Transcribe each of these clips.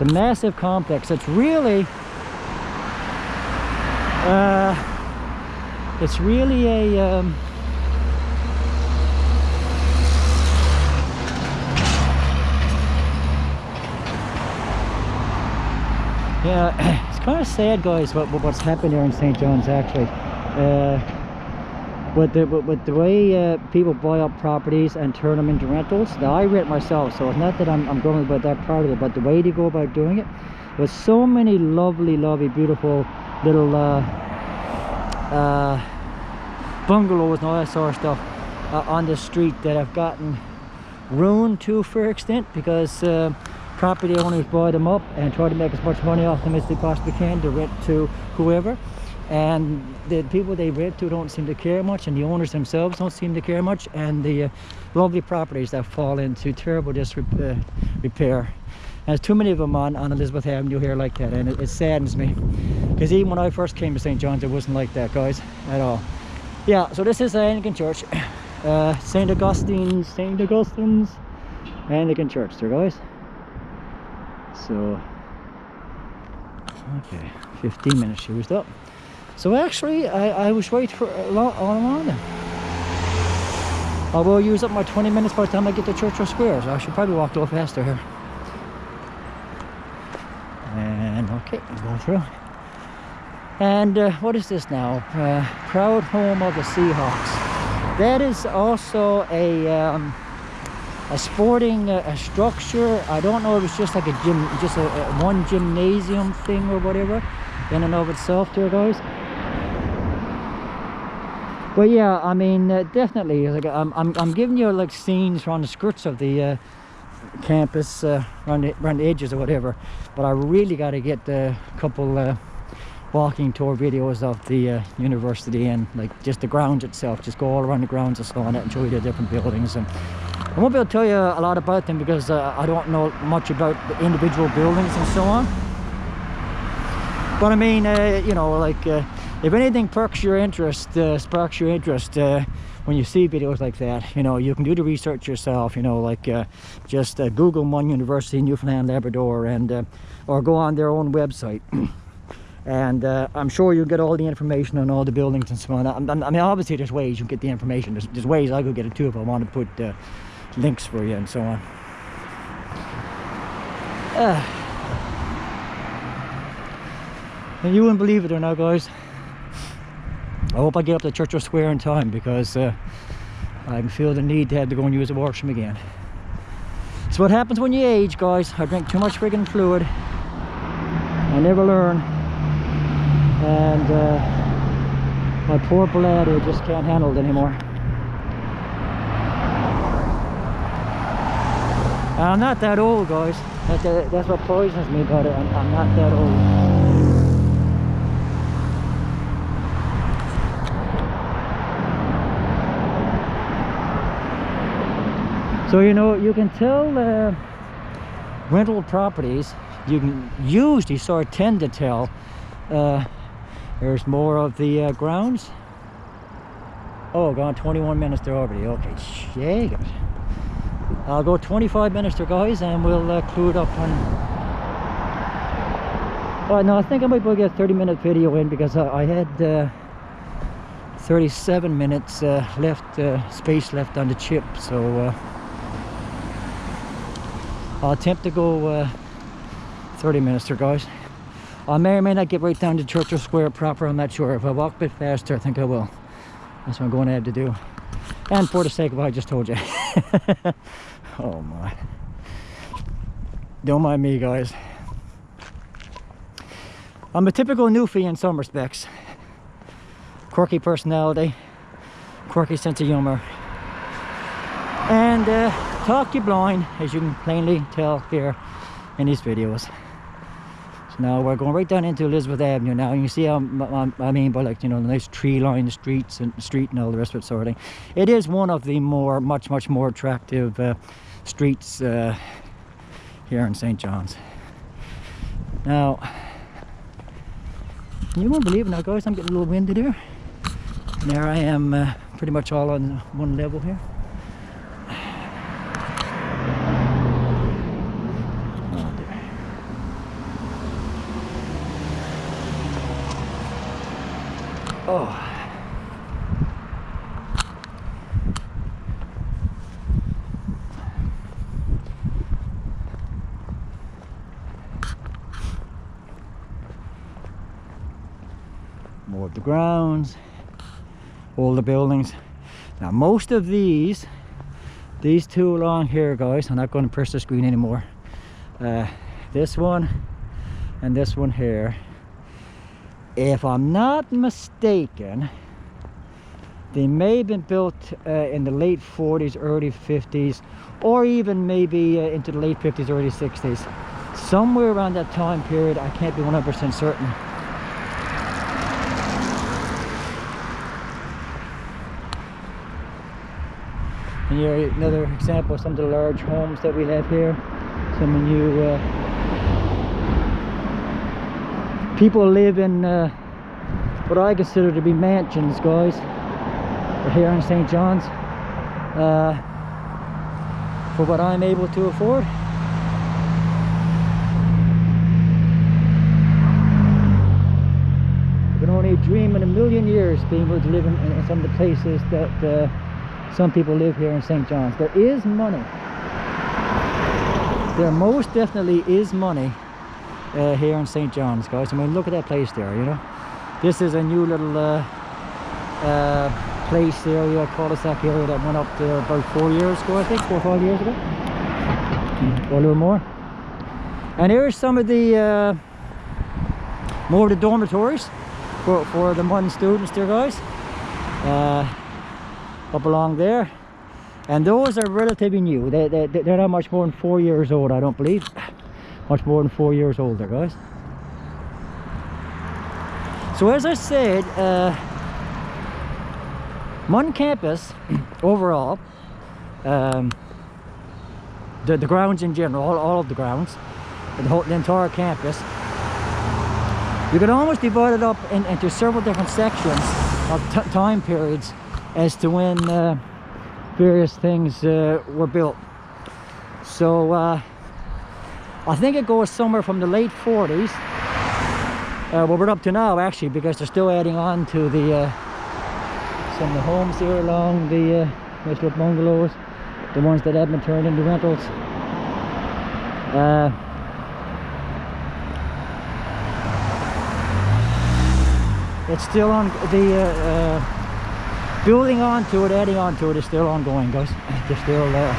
It's a massive complex. It's really a yeah, it's kind of sad, guys, what's happened here in St. John's, actually. With the way people buy up properties and turn them into rentals. Now, I rent myself, so it's not that I'm grumbling about that part of it, but the way they go about doing it, with so many lovely, beautiful little bungalows and all that sort of stuff on the street that have gotten ruined to a fair extent, because property owners buy them up and try to make as much money off them as they possibly can to rent to whoever, and the people they rent to don't seem to care much, and the owners themselves don't seem to care much, and the lovely properties that fall into terrible disrepair. And there's too many of them on Elizabeth Avenue here like that, and it saddens me, because even when I first came to St. John's, it wasn't like that, guys, at all. Yeah, so this is the Anglican Church, St. Augustine's Anglican Church there, guys. So, okay, 15 minutes used up. So actually, I was right for all along then. I will use up my 20 minutes by the time I get to Churchill Square, so I should probably walk a little faster here. And okay, I'm going through. And what is this now? Proud home of the Seahawks. That is also a sporting structure. I don't know if it's just like a gym, just a one gymnasium thing or whatever in and of itself there, guys. But yeah, I mean, definitely, like I'm giving you like scenes from the skirts of the campus, around the edges or whatever. But I really got to get a couple walking tour videos of the university, and like just the grounds itself. Just go all around the grounds and so on, and show you the different buildings. And I won't be able to tell you a lot about them because I don't know much about the individual buildings and so on. But I mean, you know, like if anything sparks your interest when you see videos like that, you know, you can do the research yourself. You know, like just Google One University, Newfoundland, Labrador, and or go on their own website. And I'm sure you'll get all the information on all the buildings and so on. I mean, obviously there's ways you get the information. There's ways I could get it too if I want to put links for you and so on. And you wouldn't believe it or not, guys. I hope I get up to Churchill Square in time, because I feel the need to have to go and use the washroom again. It's what happens when you age, guys. I drink too much friggin' fluid. I never learn. And my poor bladder just can't handle it anymore. I'm not that old, guys. That's what poisons me about it. I'm not that old. So, you know, you can tell rental properties, you can usually sort of tend to tell there's more of the grounds. Oh, gone 21 minutes there already. Okay, shake it. I'll go 25 minutes there, guys, and we'll clue it up on. Oh no, I think I might be able to get a 30-minute video in, because I had 37 minutes space left on the chip. So I'll attempt to go 30 minutes there, guys. I may or may not get right down to Churchill Square proper. I'm not sure. If I walk a bit faster, I think I will. That's what I'm going to have to do. And for the sake of what I just told you. Oh my. Don't mind me, guys. I'm a typical newfie in some respects. Quirky personality, quirky sense of humor, and talk you blind, as you can plainly tell here in these videos. So now we're going right down into Elizabeth Avenue now, and you see how I mean by, like, you know, the nice tree-lined streets and street and all the rest of it sort of thing. It is one of the much more attractive streets here in St. John's. Now, you won't believe it now, guys, I'm getting a little windy there. And there I am, pretty much all on one level here. Oh dear. Oh. More of the grounds, all the buildings. Now most of these two along here, guys, I'm not going to press the screen anymore. This one and this one here, if I'm not mistaken, they may have been built in the late 40s, early 50s, or even maybe into the late 50s, early 60s. Somewhere around that time period, I can't be 100% certain. And here another example of some of the large homes that we have here. Some of you people live in what I consider to be mansions, guys. We're here in St. John's for what I'm able to afford. I can only dream in a million years being able to live in some of the places that some people live here in St. John's. There is money. There most definitely is money here in St. John's, guys. I mean, look at that place there, you know. This is a new little place area, cul-de-sac area that went up there about 4 years ago, I think, 4 or 5 years ago. Or a little more. And here's some of the more of the dormitories for the modern students there, guys. Up along there, and those are relatively new. They're not much more than 4 years old, I don't believe. Much more than 4 years old there, guys. So as I said, Munn campus overall, the grounds in general, all of the grounds, the entire campus, you can almost divide it up into several different sections of time periods as to when various things were built. So I think it goes somewhere from the late 40s, well, we're up to now actually, because they're still adding on to the some of the homes here along the nice little bungalows, the ones that have been turned into rentals. It's still on the building onto it, adding onto it is still ongoing, guys. They're still there.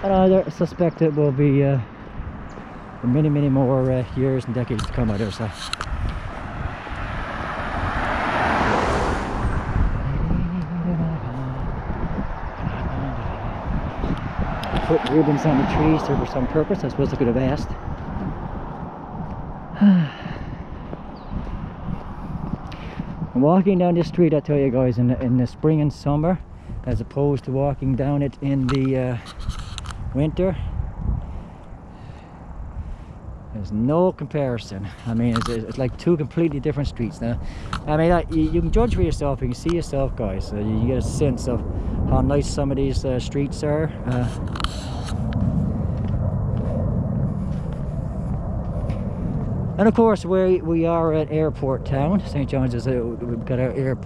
And I suspect it will be for many, many more years and decades to come, I dare say. Put ribbons on the trees there for some purpose. I suppose I could have asked. Walking down this street, I tell you guys, in the spring and summer, as opposed to walking down it in the winter, there's no comparison. I mean, it's like two completely different streets. Now, I mean, you can judge for yourself. You can see yourself, guys. You get a sense of how nice some of these streets are. And of course, we are an airport town. St. John's we've got our airport.